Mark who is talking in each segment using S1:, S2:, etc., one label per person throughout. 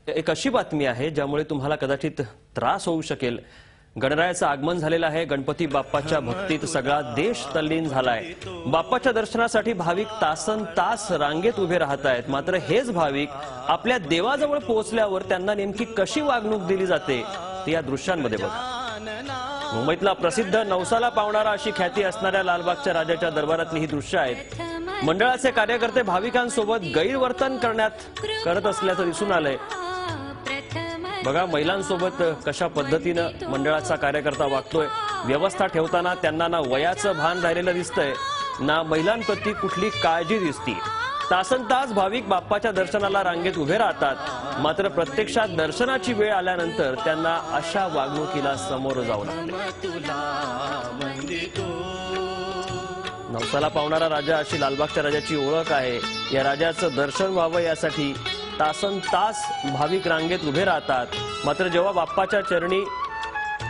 S1: एक अशी बातमी आहे ज्यामुळे तुम्हाला कदाचित त्रास होऊ शकेल। गणरायाचं आगमन झालेलं आहे। गणपती बाप्पाच्या भक्तीत सगळा देश तल्लीन झालाय। बाप्पाच्या दर्शनासाठी भाविक तासनतास रांगेत उभे राहत आहेत। मात्र हेच भाविक आपल्या देवाजवळ पोहोचल्यावर त्यांना नेमकी कशी वागणूक दिली जाते ते या दृश्यांमध्ये बघा। मुंबईतला प्रसिद्ध नवसाला पावणारा अशी ख्याती असणाऱ्या लालबागच्या राजाच्या दरबारातली ही दृश्य आहेत। मंडळाचे कार्यकर्ते भाविकांसोबत गैरवर्तन करत असल्याचं दिसून आलंय। बघा महिलांसोबत कशा पद्धतीने मंडळाचा कार्यकर्ता वागतोय। व्यवस्था ठेवताना त्यांना ना वयाचं भान राहिलेलं दिसतंय ना महिलांप्रती कुठली काळजी दिसती। तासनतास भाविक बाप्पाच्या दर्शनाला रांगेत उभे राहतात। मात्र प्रत्यक्षात दर्शनाची वेळ आल्यानंतर त्यांना अशा वागणुकीला सामोरं जावं लागतं। नवसाला पावणारा राजा अशी लालबागच्या राजाची ओळख आहे। या राजाचं दर्शन व्हावं यासाठी तासनतास भाविक रांगेत उभे राहतात। मात्र जेव्हा बाप्पाच्या चरणी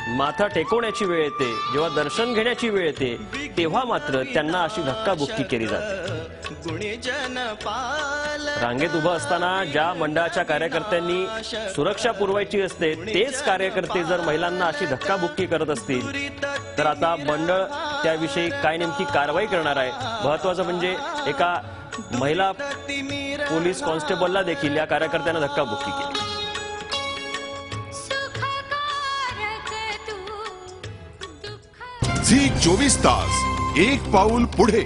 S1: माथा टेकवण्याची वेळ येते, जेव्हा दर्शन घेण्याची वेळ येते, तेव्हा मात्र त्यांना अशी धक्काबुक्की केली जाते। रांगेत उभं असताना ज्या मंडळाच्या कार्यकर्त्यांनी सुरक्षा पुरवायची असते तेच कार्यकर्ते जर महिलांना अशी धक्काबुक्की करत असतील तर आता मंडळ त्याविषयी काय नेमकी कारवाई करणार आहे। महत्त्वाचं म्हणजे एका महिला पोलीस कॉन्स्टेबलला देखील या कार्यकर्त्यांना धक्काबुक्की केली।
S2: झी 24 तास एक पाऊल पुढे।